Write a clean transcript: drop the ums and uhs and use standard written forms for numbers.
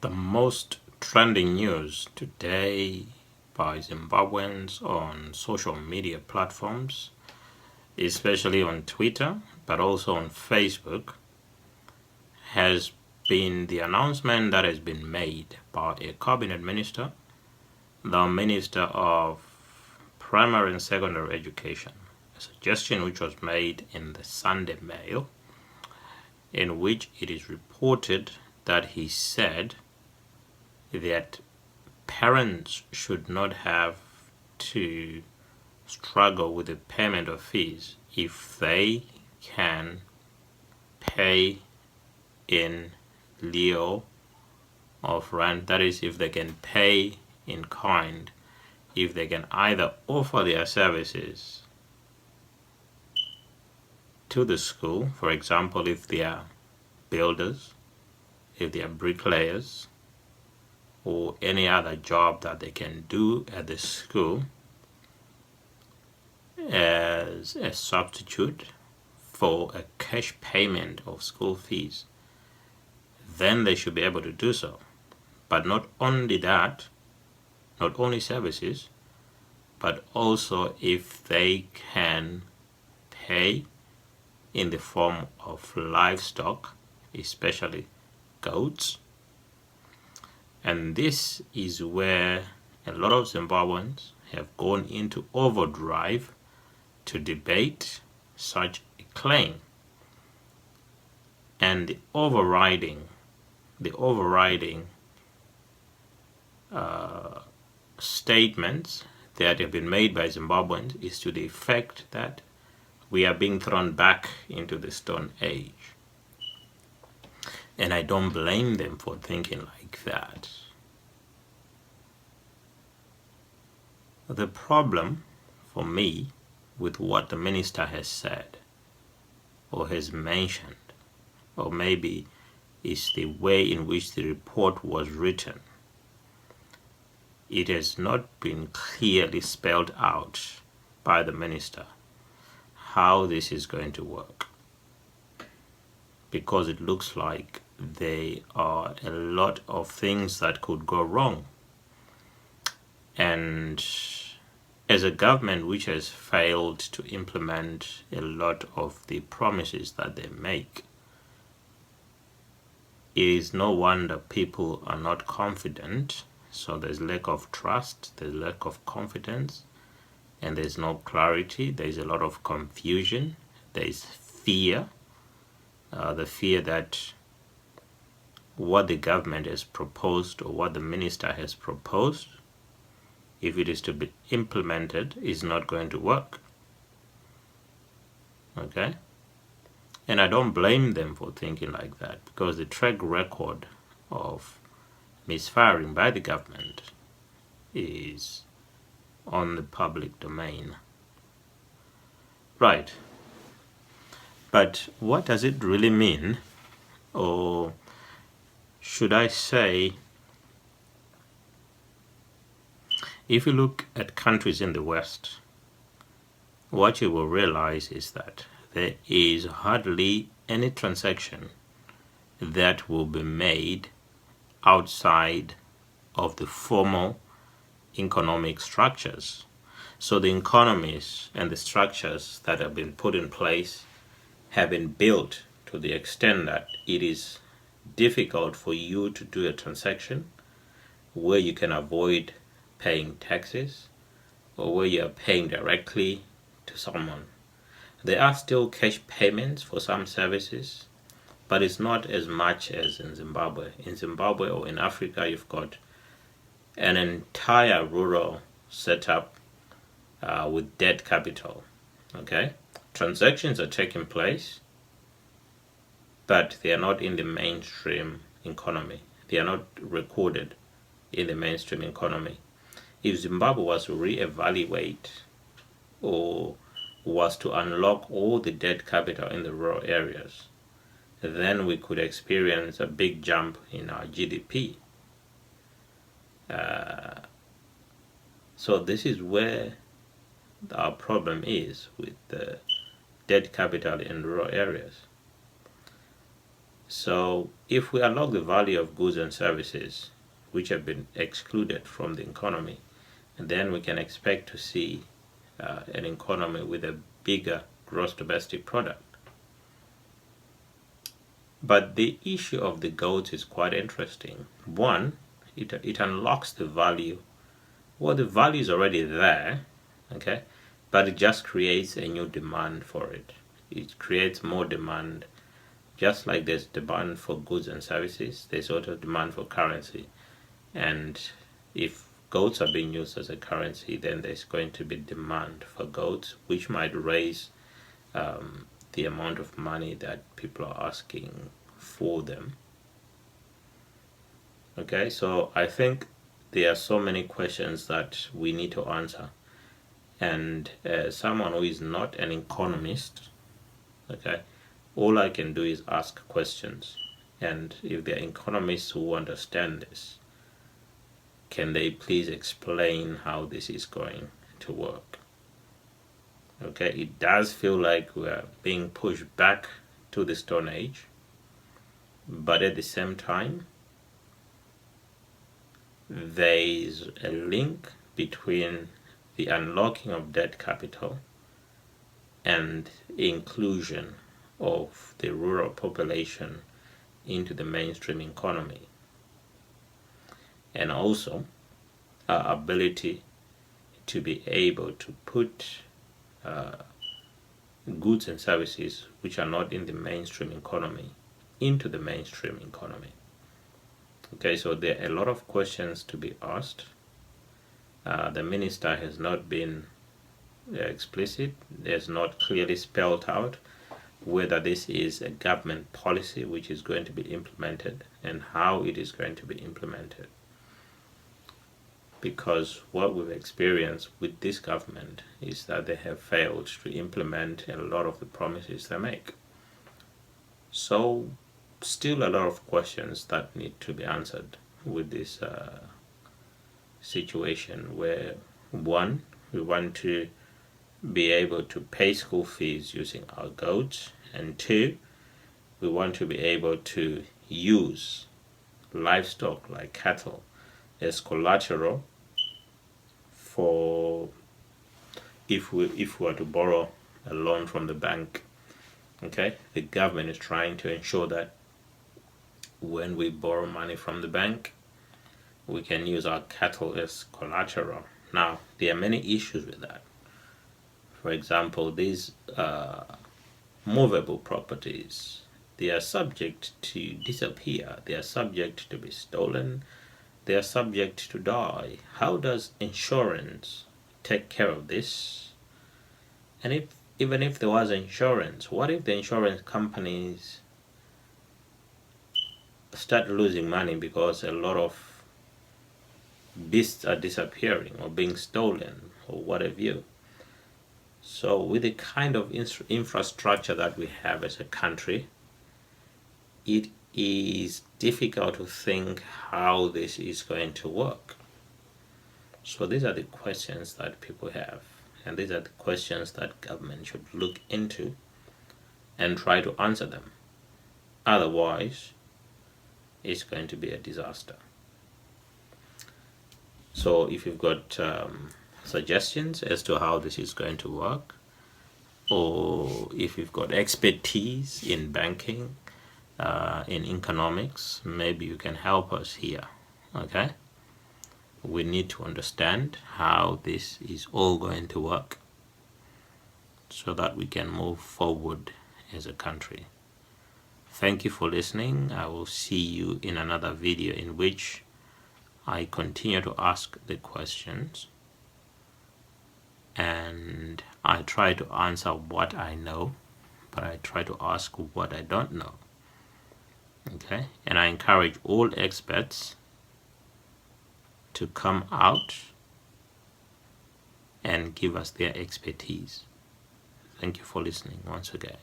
The most trending news today by Zimbabweans on social media platforms, especially on Twitter, but also on Facebook, has been the announcement that has been made by a cabinet minister, the Minister of Primary and Secondary Education, a suggestion which was made in the Sunday Mail, in which it is reported that he said that parents should not have to struggle with the payment of fees if they can pay in lieu of rent. That is, if they can pay in kind, if they can either offer their services to the school, for example, if they are builders, if they are bricklayers, or any other job that they can do at the school as a substitute for a cash payment of school fees, then they should be able to do so. But not only that, not only services, but also if they can pay in the form of livestock, especially goats. And this is where a lot of Zimbabweans have gone into overdrive to debate such a claim. And the overriding statements that have been made by Zimbabweans is to the effect that we are being thrown back into the Stone Age. And I don't blame them for thinking like that. The problem for me with what the minister has said or has mentioned, or maybe is the way in which the report was written. It has not been clearly spelled out by the minister how this is going to work, because it looks like there are a lot of things that could go wrong. And as a government which has failed to implement a lot of the promises that they make, it is no wonder people are not confident. So there's lack of trust, there's lack of confidence, and there's no clarity. There's a lot of confusion. There's fear, the fear that what the government has proposed or what the minister has proposed, if it is to be implemented, is not going to work. Okay? And I don't blame them for thinking like that, because the track record of misfiring by the government is on the public domain. Right. But what does it really mean? Or should I say, if you look at countries in the West, what you will realize is that there is hardly any transaction that will be made outside of the formal economic structures. So the economies and the structures that have been put in place have been built to the extent that it is difficult for you to do a transaction where you can avoid paying taxes or where you are paying directly to someone. There are still cash payments for some services, but it's not as much as in Zimbabwe. In Zimbabwe or in Africa, you've got an entire rural setup with debt capital. Okay, transactions are taking place, but they are not in the mainstream economy. They are not recorded in the mainstream economy. If Zimbabwe was to reevaluate or was to unlock all the debt capital in the rural areas, then we could experience a big jump in our GDP. So this is where our problem is with the debt capital in rural areas. So if we unlock the value of goods and services which have been excluded from the economy, and then we can expect to see an economy with a bigger gross domestic product. But the issue of the goats is quite interesting. One, it unlocks the value. Well, the value is already there, okay, but it just creates a new demand for it. It creates more demand. Just like there's demand for goods and services, there's also demand for currency. And if goats are being used as a currency, then there's going to be demand for goats, which might raise the amount of money that people are asking for them. Okay, so I think there are so many questions that we need to answer. And as someone who is not an economist, okay, all I can do is ask questions. And if there are economists who understand this, can they please explain how this is going to work? Okay, it does feel like we're being pushed back to the Stone Age, but at the same time, there is a link between the unlocking of debt capital and inclusion of the rural population into the mainstream economy, and also our ability to be able to put goods and services which are not in the mainstream economy into the mainstream economy. Okay, so there are a lot of questions to be asked. The minister has not been explicit, has not clearly spelled out whether this is a government policy which is going to be implemented and how it is going to be implemented. Because what we've experienced with this government is that they have failed to implement a lot of the promises they make. So still a lot of questions that need to be answered with this situation where, one, we want to be able to pay school fees using our goats, and two, we want to be able to use livestock like cattle as collateral for if we were to borrow a loan from the bank. Okay, the government is trying to ensure that when we borrow money from the bank, we can use our cattle as collateral. Now, there are many issues with that. For example, these movable properties, they are subject to disappear, they are subject to be stolen, they are subject to die. How does insurance take care of this? And even if there was insurance, what if the insurance companies start losing money because a lot of beasts are disappearing or being stolen or what have you? So with the kind of infrastructure that we have as a country, it is difficult to think how this is going to work. So these are the questions that people have, and these are the questions that government should look into and try to answer them. Otherwise, it's going to be a disaster. So if you've got suggestions as to how this is going to work, or if you've got expertise in banking, in economics, maybe you can help us here. Okay, we need to understand how this is all going to work so that we can move forward as a country. Thank you for listening. I will see you in another video in which I continue to ask the questions and I try to answer what I know, but I try to ask what I don't know. Okay, and I encourage all experts to come out and give us their expertise. Thank you for listening once again.